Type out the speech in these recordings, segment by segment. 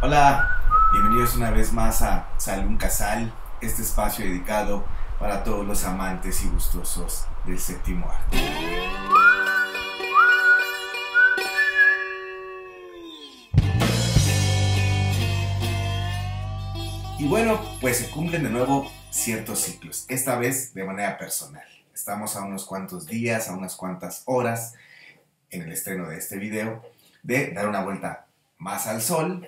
Hola, bienvenidos una vez más a Salón Casal, este espacio dedicado para todos los amantes y gustosos del séptimo arte. Y bueno, pues se cumplen de nuevo ciertos ciclos, esta vez de manera personal. Estamos a unos cuantos días, a unas cuantas horas en el estreno de este video, de dar una vuelta más al sol,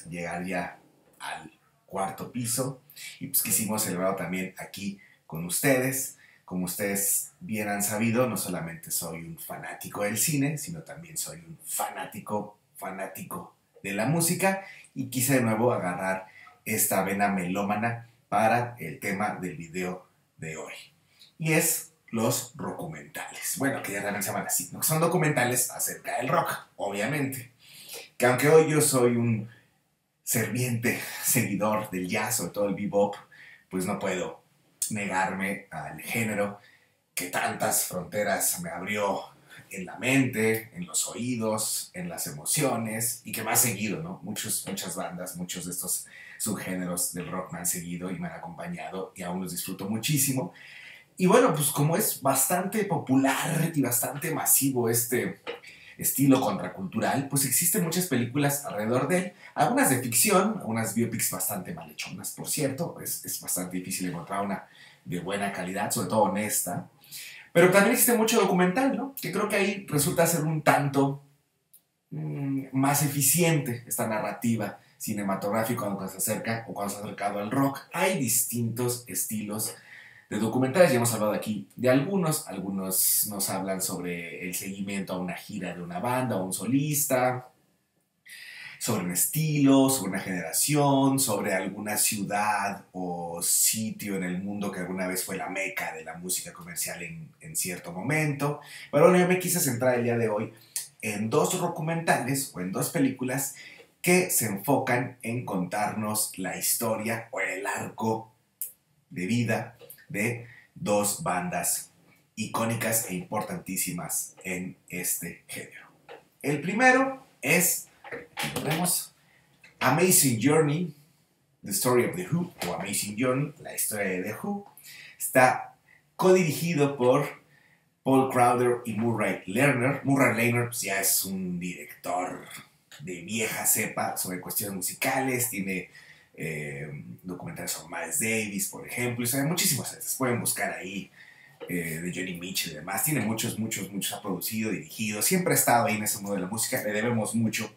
llegar ya al cuarto piso y pues quisimos celebrarlo también aquí con ustedes. Como ustedes bien han sabido, no solamente soy un fanático del cine, sino también soy un fanático de la música y quise de nuevo agarrar esta vena melómana para el tema del video de hoy. Y es los documentales. Bueno, que ya realmente se llaman así, ¿no? Son documentales acerca del rock, obviamente. Que aunque hoy yo soy un ferviente seguidor del jazz, sobre todo el bebop, pues no puedo negarme al género que tantas fronteras me abrió en la mente, en los oídos, en las emociones y que me ha seguido, ¿no? Muchas bandas, muchos de estos subgéneros del rock me han seguido y me han acompañado y aún los disfruto muchísimo. Y bueno, pues como es bastante popular y bastante masivo este estilo contracultural, pues existen muchas películas alrededor de él, algunas de ficción, unas biopics bastante mal hechonas, por cierto, es bastante difícil encontrar una de buena calidad, sobre todo honesta, pero también existe mucho documental, ¿no? Que creo que ahí resulta ser un tanto más eficiente esta narrativa cinematográfica cuando se acerca o cuando se ha acercado al rock. Hay distintos estilos de documentales, ya hemos hablado aquí de algunos nos hablan sobre el seguimiento a una gira de una banda o un solista, sobre un estilo, sobre una generación, sobre alguna ciudad o sitio en el mundo que alguna vez fue la meca de la música comercial en cierto momento. Pero bueno, yo me quise centrar el día de hoy en dos documentales o en dos películas que se enfocan en contarnos la historia o el arco de vida de dos bandas icónicas e importantísimas en este género. El primero es, aquí lo vemos, Amazing Journey, The Story of The Who, o Amazing Journey, la historia de The Who. Está codirigido por Paul Crowder y Murray Lerner. Murray Lerner pues, ya es un director de vieja cepa sobre cuestiones musicales, tiene documentales sobre Miles Davis, por ejemplo, y sabe muchísimos veces. Pueden buscar ahí de Johnny Mitchell y demás. Tiene muchos ha producido, dirigido, siempre ha estado ahí en ese mundo de la música. Le debemos mucho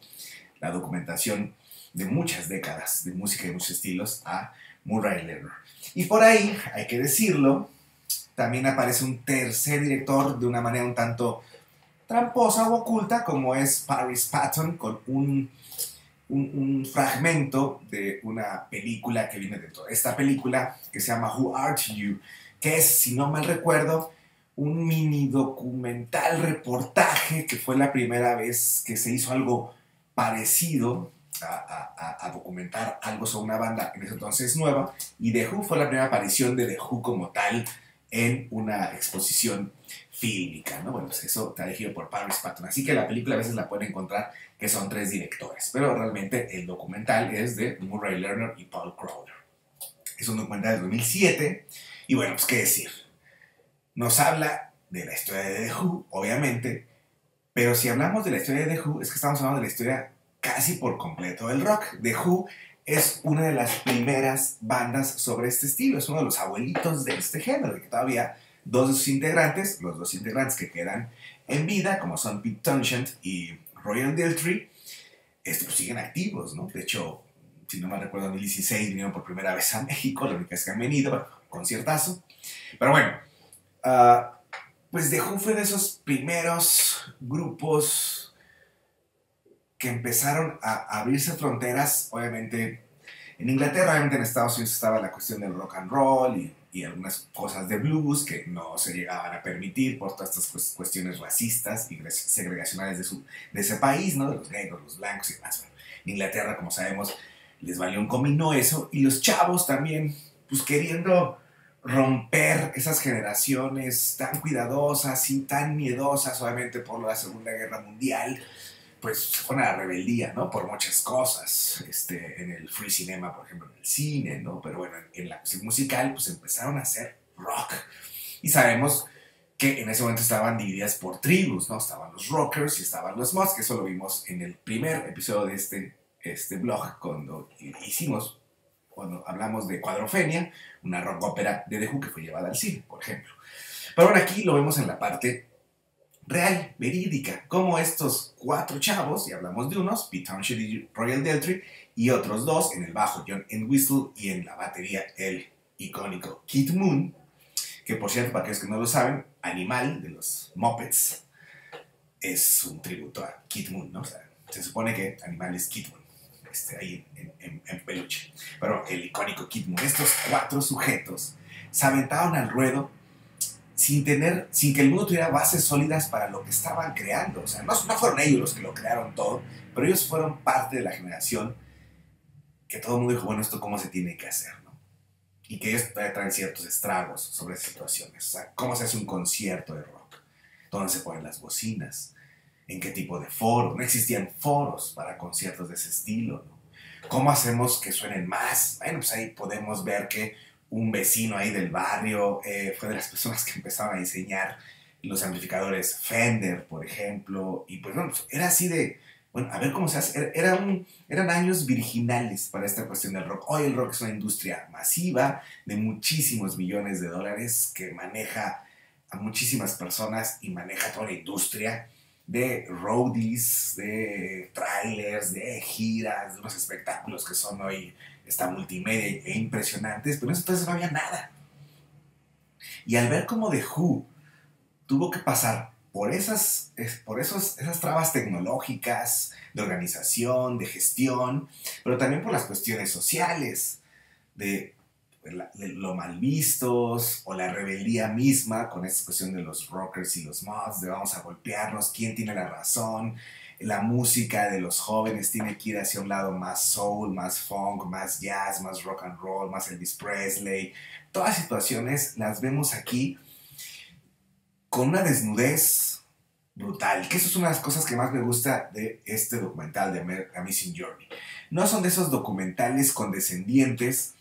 la documentación de muchas décadas de música y de muchos estilos a Murray Lerner. Y por ahí, hay que decirlo, también aparece un tercer director de una manera un tanto tramposa o oculta, como es Paris Patton, con un fragmento de una película que viene dentro de esta película, que se llama Who Art You, que es, si no mal recuerdo, un mini documental reportaje que fue la primera vez que se hizo algo parecido a documentar algo sobre una banda en ese entonces nueva, y The Who fue la primera aparición de The Who como tal en una exposición fílmica, ¿no? Bueno, pues eso está dirigido por Paris Patton, así que la película a veces la pueden encontrar que son tres directores, pero realmente el documental es de Murray Lerner y Paul Crowder. Es un documental de 2007 y bueno, pues qué decir, nos habla de la historia de The Who, obviamente, pero si hablamos de la historia de The Who, es que estamos hablando de la historia casi por completo del rock. The Who es una de las primeras bandas sobre este estilo, es uno de los abuelitos de este género, y que todavía dos de sus integrantes, los dos integrantes que quedan en vida, como son Pete Townshend y Royal Daltrey, pues siguen activos, ¿no? De hecho, si no me recuerdo, en 2016 vinieron por primera vez a México, la única vez que han venido, bueno, conciertazo. Pero bueno, pues The Who fue de esos primeros grupos que empezaron a abrirse fronteras, obviamente en Inglaterra, obviamente en Estados Unidos estaba la cuestión del rock and roll y algunas cosas de blues que no se llegaban a permitir por todas estas cuestiones racistas y segregacionales de ese país, ¿no? De los negros, los blancos y demás. Bueno, en Inglaterra, como sabemos, les valió un comino eso, y los chavos también, pues queriendo romper esas generaciones tan cuidadosas y tan miedosas, obviamente por la Segunda Guerra Mundial, pues se fueron a la rebeldía, ¿no? Por muchas cosas, en el free cinema, por ejemplo, en el cine, ¿no? Pero bueno, en la cuestión musical, pues empezaron a hacer rock. Y sabemos que en ese momento estaban divididas por tribus, ¿no? Estaban los rockers y estaban los mods, que eso lo vimos en el primer episodio de este blog, cuando hablamos de Cuadrofenia, una rock ópera de The Who que fue llevada al cine, por ejemplo. Pero ahora aquí lo vemos en la parte real, verídica, como estos 4 chavos, y hablamos de unos, Pete Townshend y Royal Daltrey, y otros 2, en el bajo John Entwistle y en la batería el icónico Keith Moon, que por cierto, para aquellos que no lo saben, Animal de los Muppets es un tributo a Keith Moon, ¿no? O sea, se supone que Animal es Keith Moon, ahí en peluche. Pero el icónico Keith Moon, estos 4 sujetos se aventaron al ruedo sin que el mundo tuviera bases sólidas para lo que estaban creando. O sea, no fueron ellos los que lo crearon todo, pero ellos fueron parte de la generación que todo el mundo dijo, bueno, ¿esto cómo se tiene que hacer? ¿No? Y que ellos traen ciertos estragos sobre esas situaciones. O sea, ¿cómo se hace un concierto de rock? ¿Dónde se ponen las bocinas? ¿En qué tipo de foro? No existían foros para conciertos de ese estilo, ¿no? ¿Cómo hacemos que suenen más? Bueno, pues ahí podemos ver que un vecino ahí del barrio fue de las personas que empezaron a diseñar los amplificadores Fender, por ejemplo, y pues bueno, pues era así de, bueno, a ver cómo se hace. Eran años virginales para esta cuestión del rock. Hoy el rock es una industria masiva de muchísimos millones de dólares que maneja a muchísimas personas y maneja toda la industria de roadies, de trailers, de giras, de unos espectáculos que son hoy esta multimedia e impresionantes, pero en ese entonces no había nada. Y al ver cómo The Who tuvo que pasar por esas trabas tecnológicas, de organización, de gestión, pero también por las cuestiones sociales, de lo mal vistos, o la rebeldía misma, con esta cuestión de los rockers y los mods, de vamos a golpearnos, quién tiene la razón, la música de los jóvenes tiene que ir hacia un lado más soul, más funk, más jazz, más rock and roll, más Elvis Presley. Todas las situaciones las vemos aquí con una desnudez brutal, que eso es una de las cosas que más me gusta de este documental de Amazing Journey. No son de esos documentales condescendientes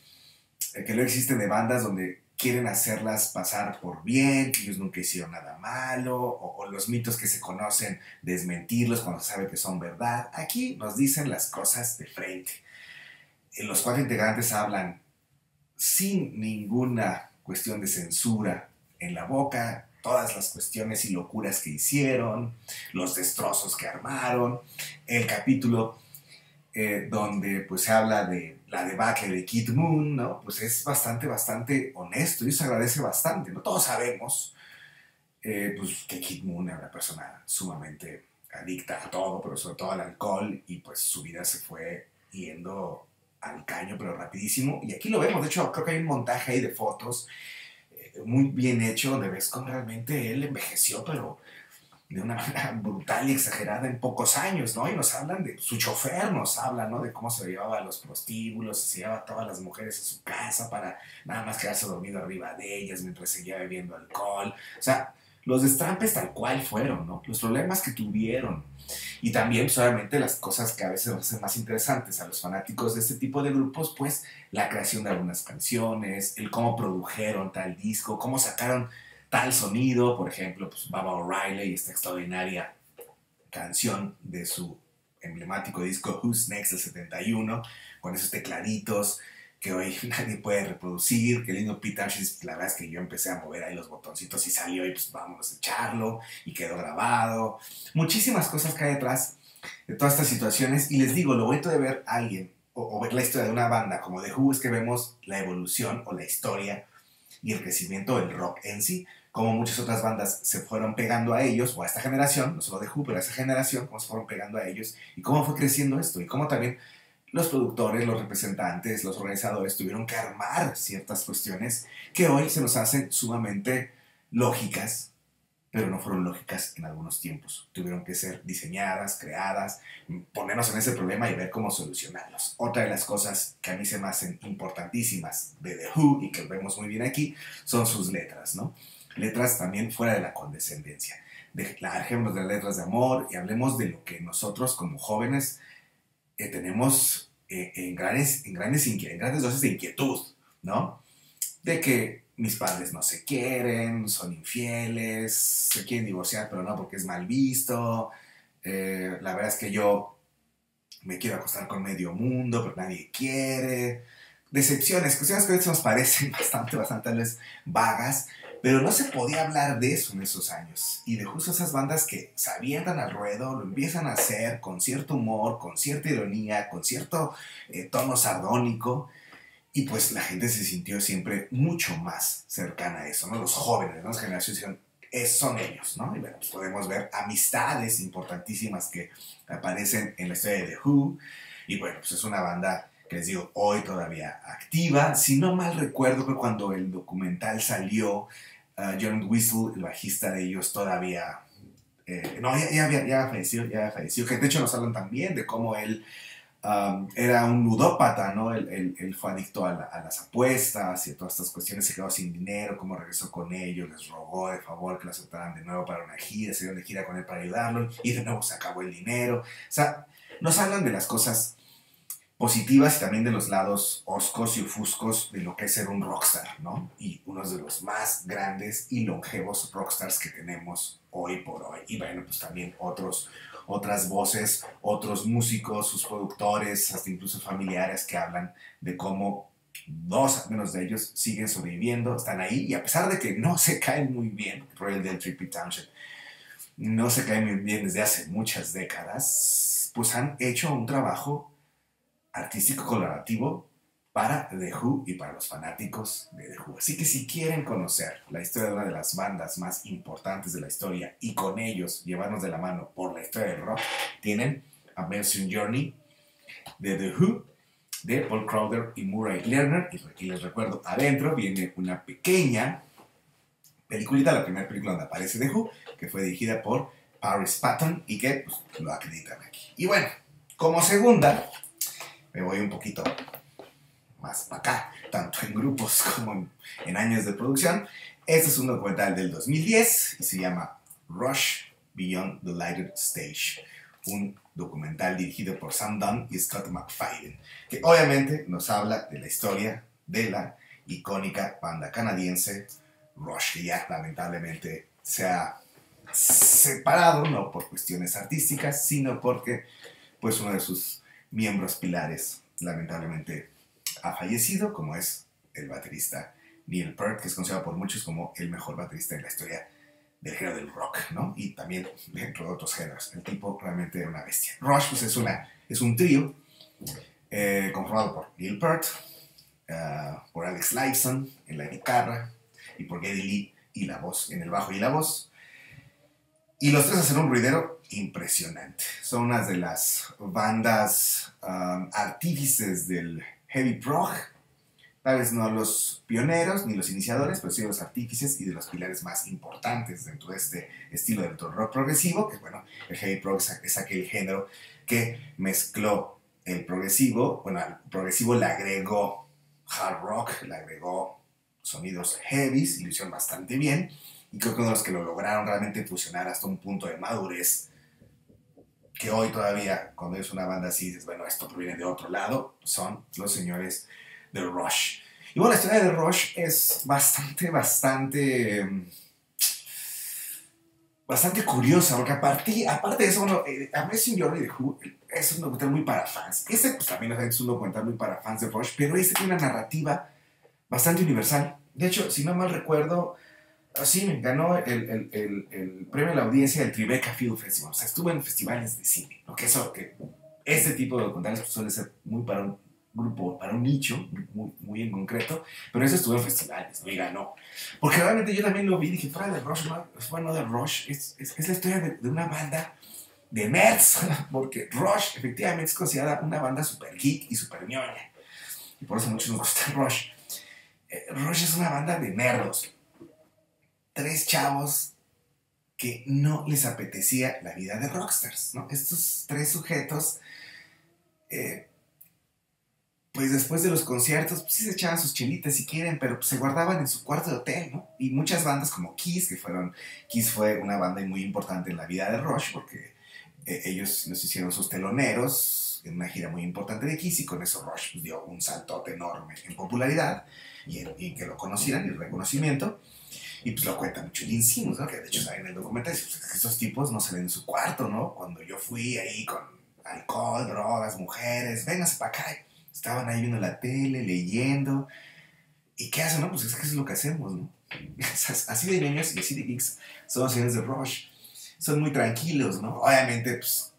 que luego existen de bandas donde quieren hacerlas pasar por bien, que ellos nunca hicieron nada malo, o los mitos que se conocen, desmentirlos cuando se sabe que son verdad. Aquí nos dicen las cosas de frente. Los 4 integrantes hablan sin ninguna cuestión de censura en la boca, todas las cuestiones y locuras que hicieron, los destrozos que armaron, el capítulo donde pues se habla de la debacle de Keith Moon, ¿no? Pues es bastante honesto y eso se agradece bastante, ¿no? Todos sabemos pues que Keith Moon era una persona sumamente adicta a todo, pero sobre todo al alcohol, y pues su vida se fue yendo al caño, pero rapidísimo. Y aquí lo vemos, de hecho creo que hay un montaje ahí de fotos muy bien hecho, donde ves cómo realmente él envejeció, pero de una manera brutal y exagerada en pocos años, ¿no? Y nos hablan de su chofer, nos habla, ¿no? De cómo se llevaba a los prostíbulos, se llevaba a todas las mujeres a su casa para nada más quedarse dormido arriba de ellas mientras seguía bebiendo alcohol. O sea, los destrampes tal cual fueron, ¿no? Los problemas que tuvieron. Y también, pues, obviamente, las cosas que a veces nos hacen más interesantes a los fanáticos de este tipo de grupos, pues, la creación de algunas canciones, el cómo produjeron tal disco, cómo sacaron tal sonido, por ejemplo, pues Baba O'Reilly y esta extraordinaria canción de su emblemático disco Who's Next del 71, con esos tecladitos que hoy nadie puede reproducir, que lindo Pete Townshend. La verdad es que yo empecé a mover ahí los botoncitos y salió y pues vamos a echarlo, y quedó grabado. Muchísimas cosas que hay detrás de todas estas situaciones, y les digo, lo bonito de ver a alguien o ver la historia de una banda como The Who es que vemos la evolución o la historia y el crecimiento del rock en sí, como muchas otras bandas se fueron pegando a ellos, o a esta generación, no solo de Who, pero a esa generación, cómo se fueron pegando a ellos, y cómo fue creciendo esto, y cómo también los productores, los representantes, los organizadores tuvieron que armar ciertas cuestiones que hoy se nos hacen sumamente lógicas, pero no fueron lógicas en algunos tiempos. Tuvieron que ser diseñadas, creadas, ponernos en ese problema y ver cómo solucionarlos. Otra de las cosas que a mí se me hacen importantísimas de The Who, y que vemos muy bien aquí, son sus letras, ¿no? Letras también fuera de la condescendencia. dejémonos de las letras de amor y hablemos de lo que nosotros como jóvenes tenemos en grandes dosis de inquietud, ¿no? De que mis padres no se quieren, son infieles, se quieren divorciar, pero no porque es mal visto. La verdad es que yo me quiero acostar con medio mundo, pero nadie quiere. Decepciones, cuestiones que a veces nos parecen bastante tal vez vagas, pero no se podía hablar de eso en esos años. Y de justo esas bandas que se avientan al ruedo, lo empiezan a hacer con cierto humor, con cierta ironía, con cierto tono sardónico, y pues la gente se sintió siempre mucho más cercana a eso, ¿no? Los jóvenes, ¿no? Las generaciones dijeron, son ellos, ¿no? Y bueno, pues podemos ver amistades importantísimas que aparecen en la historia de The Who. Y bueno, pues es una banda que les digo, hoy todavía activa. Si no mal recuerdo, que cuando el documental salió, John Whistle, el bajista de ellos, todavía... no, ya falleció, que de hecho nos hablan también de cómo él era un ludópata, ¿no? Él fue adicto a las apuestas y a todas estas cuestiones, se quedó sin dinero, cómo regresó con ellos, les rogó de favor que lo aceptaran de nuevo para una gira, se dieron de gira con él para ayudarlo y de nuevo se acabó el dinero. O sea, nos hablan de las cosas positivas y también de los lados oscos y ofuscos de lo que es ser un rockstar, ¿no? Y uno de los más grandes y longevos rockstars que tenemos hoy por hoy. Y bueno, pues también otras voces, otros músicos, sus productores, hasta incluso familiares que hablan de cómo dos al menos de ellos siguen sobreviviendo, están ahí y a pesar de que no se caen muy bien, Royal Delta y Pete Townshend, no se caen muy bien desde hace muchas décadas, pues han hecho un trabajo artístico colaborativo para The Who y para los fanáticos de The Who. Así que si quieren conocer la historia de una de las bandas más importantes de la historia y con ellos llevarnos de la mano por la historia del rock, tienen Amazing Journey de The Who, de Paul Crowder y Murray Lerner. Y aquí les recuerdo, adentro viene una pequeña peliculita, la primera película donde aparece The Who, que fue dirigida por Paris Patton y que pues, lo acreditan aquí. Y bueno, como segunda, me voy un poquito más para acá, tanto en grupos como en años de producción. Este es un documental del 2010 y se llama Rush Beyond the Lighted Stage, un documental dirigido por Sam Dunn y Scott McFadden, que obviamente nos habla de la historia de la icónica banda canadiense Rush, que ya lamentablemente se ha separado, no por cuestiones artísticas, sino porque pues uno de sus miembros pilares lamentablemente ha fallecido, como es el baterista Neil Peart, que es considerado por muchos como el mejor baterista en la historia del género del rock, ¿no? Y también dentro de otros géneros. El tipo realmente era una bestia. Rush pues, es un trío conformado por Neil Peart, por Alex Lifeson en la guitarra y por Geddy Lee y la voz, en el bajo y la voz. Y los tres hacen un ruidero impresionante. Son unas de las bandas artífices del heavy prog. Tal vez no los pioneros ni los iniciadores, pero sí los artífices y de los pilares más importantes dentro de este estilo del rock progresivo, que bueno, el heavy prog es aquel género que mezcló el progresivo, bueno, al progresivo le agregó hard rock, le agregó sonidos heavies y lo hicieron bastante bien. Y creo que uno de los que lo lograron realmente fusionar hasta un punto de madurez, que hoy todavía, cuando es una banda así, dices, bueno, esto proviene de otro lado, son los señores de Rush. Y bueno, la historia de Rush es bastante curiosa, porque aparte de eso, bueno, Amazing Journey de Who es un documental muy para fans. Este pues, también es un documental muy para fans de Rush, pero este tiene una narrativa bastante universal. De hecho, si no mal recuerdo, sí, ganó el premio a la audiencia del Tribeca Film Festival. O sea, estuvo en festivales de cine. ¿No? Que este tipo de documentales pues, suele ser muy para un grupo, para un nicho, muy en concreto. Pero eso estuvo en festivales, ¿no? Y ganó. Porque realmente yo también lo vi y dije, fuera de Rush, no de Rush, es la historia de una banda de nerds. Porque Rush efectivamente es considerada una banda super geek y super ñoña. Y por eso muchos nos gusta Rush. Rush es una banda de nerdos. Tres chavos que no les apetecía la vida de rockstars, ¿no? Estos tres sujetos pues después de los conciertos, pues sí se echaban sus chelitas si quieren, pero pues, se guardaban en su cuarto de hotel, ¿no? Y muchas bandas como Kiss, Kiss fue una banda muy importante en la vida de Rush, porque ellos los hicieron sus teloneros en una gira muy importante de Kiss, y con eso Rush pues, dio un saltote enorme en popularidad, y que lo conocieran, y el reconocimiento. Y pues lo cuenta mucho Gene Simmons, ¿no? Que de hecho sale en el documental, dice, pues, estos tipos no salen en su cuarto, ¿no? Cuando yo fui ahí con alcohol, drogas, mujeres, véngase para acá. Estaban ahí viendo la tele, leyendo. ¿Y qué hacen, no? Pues es que eso es lo que hacemos, ¿no? Así de niños y así de geeks son los señores de Rush. Son muy tranquilos, ¿no? Obviamente, pues,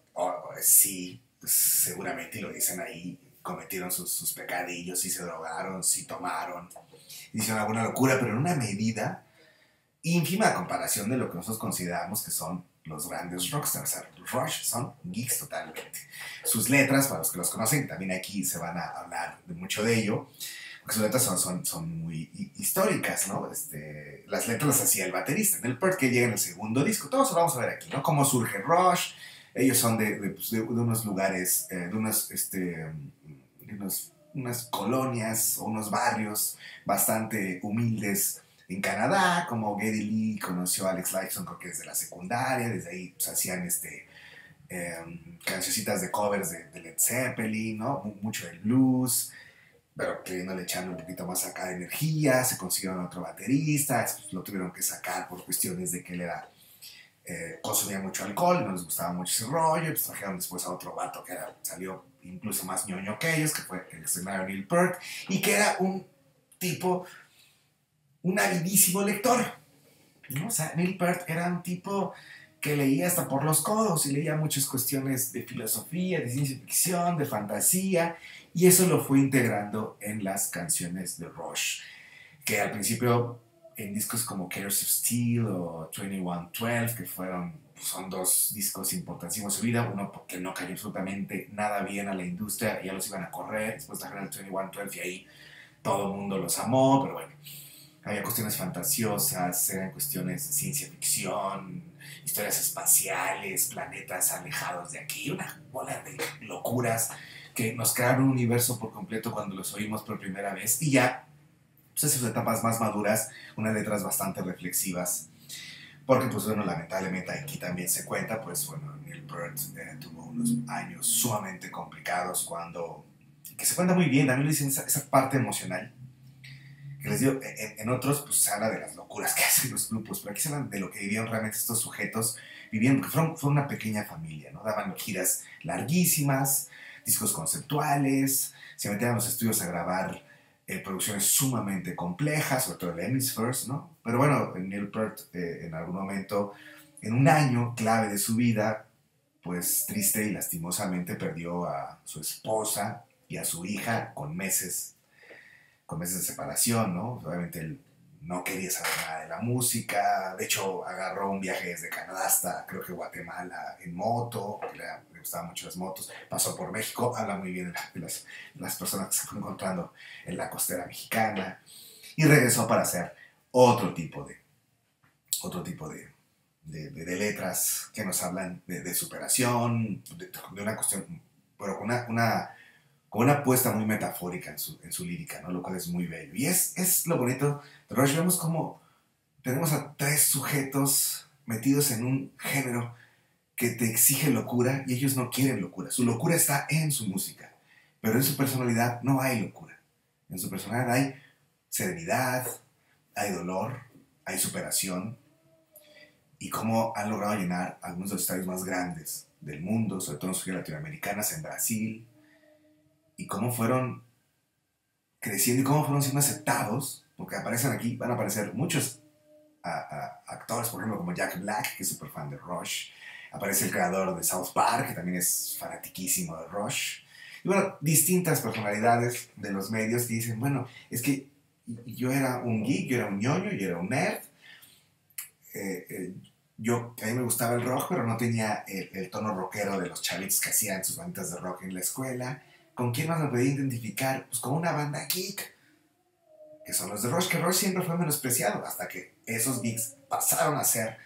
sí, pues, seguramente, y lo dicen ahí, cometieron sus pecadillos, sí se drogaron, sí tomaron, hicieron alguna locura, pero en una medida ínfima a comparación de lo que nosotros consideramos que son los grandes rockstars. O sea, Rush son geeks totalmente. Sus letras, para los que los conocen, también aquí se van a hablar de mucho de ello, porque sus letras son muy históricas, ¿no? Las letras las hacía el baterista, Neil Peart, que llega en el segundo disco. Todos lo vamos a ver aquí, ¿no? Cómo surge Rush. Ellos son de unos lugares, unas colonias o unos barrios bastante humildes en Canadá, como Geddy Lee conoció a Alex Lifeson, creo que desde la secundaria, desde ahí pues, hacían cancioncitas de covers de Led Zeppelin, ¿no? Mucho del blues, pero queriéndole echando un poquito más acá de energía, se consiguieron otro baterista, pues, lo tuvieron que sacar por cuestiones de que él consumía mucho alcohol, no les gustaba mucho ese rollo, pues trajeron después a otro vato que salió incluso más ñoño que ellos, que fue el extraordinario Neil Peart, y que era un avidísimo lector, ¿no? O sea, Neil Peart era un tipo que leía hasta por los codos y leía muchas cuestiones de filosofía, de ciencia ficción, de fantasía, y eso lo fue integrando en las canciones de Rush, que al principio en discos como Killers of Steel o 2112, que son dos discos importantísimos en su vida, uno porque no cayó absolutamente nada bien a la industria, ya los iban a correr, después trajeron el 2112 y ahí todo el mundo los amó, pero bueno, había cuestiones fantasiosas, eran cuestiones de ciencia ficción, historias espaciales, planetas alejados de aquí, una bola de locuras que nos crearon un universo por completo cuando los oímos por primera vez, y ya pues, en sus etapas más maduras, unas letras bastante reflexivas, porque pues bueno, lamentablemente aquí también se cuenta, pues bueno, Neil Peart tuvo unos años sumamente complicados que se cuenta muy bien, también lo dicen esa parte emocional, que les digo, en otros pues se habla de las locuras que hacen los grupos, pero aquí se habla de lo que vivían realmente estos sujetos, vivían, porque fue una pequeña familia, ¿no? Daban giras larguísimas, discos conceptuales, se metían a los estudios a grabar producciones sumamente complejas, sobre todo el Hemispheres, ¿no? Pero bueno, Neil Peart en algún momento, en un año clave de su vida, pues triste y lastimosamente perdió a su esposa y a su hija con meses de separación, ¿no? Obviamente él no quería saber nada de la música, de hecho agarró un viaje desde Canadá hasta creo que Guatemala en moto, porque le gustaban mucho las motos, pasó por México, habla muy bien de las personas que se fue encontrando en la costera mexicana, y regresó para hacer otro tipo de letras que nos hablan de superación, de una cuestión, pero con una apuesta muy metafórica en su lírica, ¿no? Lo cual es muy bello. Y es lo bonito de Rush. Vemos como tenemos a tres sujetos metidos en un género que te exige locura y ellos no quieren locura. Su locura está en su música, pero en su personalidad no hay locura. En su personalidad hay serenidad, hay dolor, hay superación, y cómo han logrado llenar algunos de los estadios más grandes del mundo, sobre todo en sus latinoamericanas, en Brasil, y cómo fueron creciendo y cómo fueron siendo aceptados, porque aparecen aquí, van a aparecer muchos actores, por ejemplo, como Jack Black, que es súper fan de Rush, aparece el creador de South Park, que también es fanatiquísimo de Rush, y bueno, distintas personalidades de los medios que dicen, bueno, es que yo era un geek, yo era un ñoño, yo era un nerd, a mí me gustaba el rock, pero no tenía el tono rockero de los chavitos que hacían sus banditas de rock en la escuela. ¿Con quién más me podía identificar? Pues con una banda geek, que son los de Rush, que Rush siempre fue menospreciado, hasta que esos geeks pasaron a ser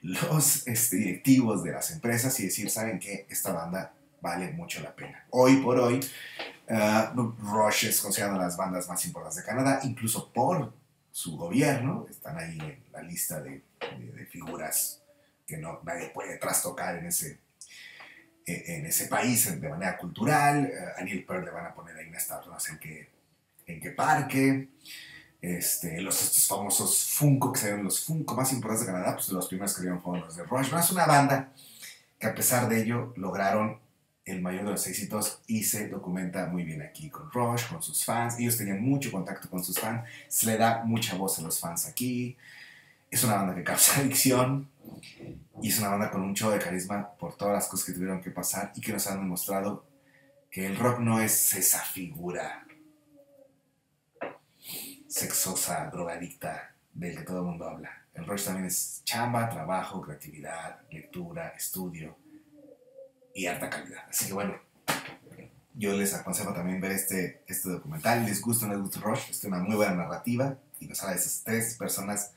los directivos de las empresas y decir, ¿saben qué? Esta banda vale mucho la pena. Hoy por hoy, Rush es considerada una de las bandas más importantes de Canadá, incluso por su gobierno. Están ahí en la lista de figuras que nadie puede trastocar en ese país de manera cultural. A Neil Peart le van a poner ahí una estatua, no sé en qué parque. Estos famosos Funko, que serían los Funko más importantes de Canadá, pues los primeros que vieron fueron los de Rush. Es una banda que a pesar de ello lograron el mayor de los éxitos y se documenta muy bien aquí con Rush, con sus fans. Ellos tenían mucho contacto con sus fans, se le da mucha voz a los fans aquí. Es una banda que causa adicción y es una banda con un show de carisma por todas las cosas que tuvieron que pasar y que nos han demostrado que el rock no es esa figura sexosa, drogadicta del que todo el mundo habla. El rock también es chamba, trabajo, creatividad, lectura, estudio y alta calidad. Así que bueno, yo les aconsejo también ver este documental. Les gusta o no les gusta Rush, es una muy buena narrativa y nos habla de esas tres personas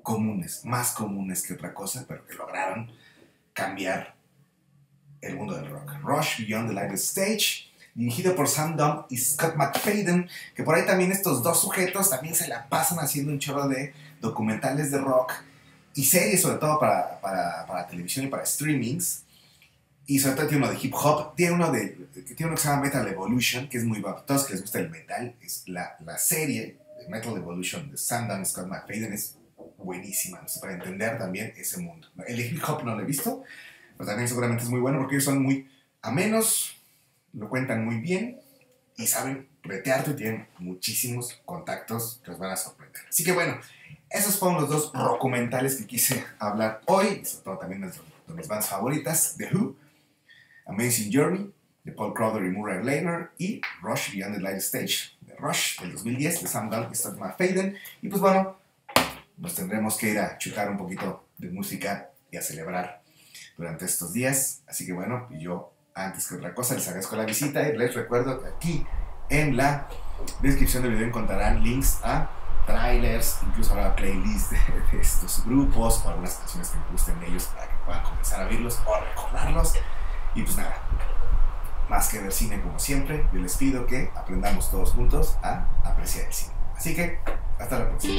comunes, más comunes que otra cosa, pero que lograron cambiar el mundo del rock. Rush, Beyond the Lighted Stage, dirigido por Sam Dunn y Scott McFadden, que por ahí también estos dos sujetos también se la pasan haciendo un chorro de documentales de rock y series, sobre todo para televisión y para streamings. Y sobre todo tiene uno de hip hop, tiene uno que se llama Metal Evolution, que es muy bueno. A todos que les gusta el metal, es la serie de Metal Evolution de Sam Dunn y Scott McFadden es buenísima, ¿no? Para entender también ese mundo. El de hip hop no lo he visto, pero también seguramente es muy bueno porque ellos son muy amenos, lo cuentan muy bien y saben bretearte y tienen muchísimos contactos que os van a sorprender. Así que bueno, esos fueron los dos documentales que quise hablar hoy, sobre todo también de mis bandas favoritas, The Who, Amazing Journey, de Paul Crowder y Murray Lehner, y Rush, Beyond the Light Stage, de Rush, del 2010, de Sam Dunn y Scott McFadden. Y pues bueno, nos tendremos que ir a chutar un poquito de música y a celebrar durante estos días. Así que bueno, yo antes que otra cosa les agradezco la visita y les recuerdo que aquí en la descripción del video encontrarán links a trailers, incluso a la playlist de estos grupos o algunas canciones que me gusten de ellos para que puedan comenzar a verlos o recordarlos. Y pues nada, más que ver cine como siempre, yo les pido que aprendamos todos juntos a apreciar el cine. Así que, hasta la próxima.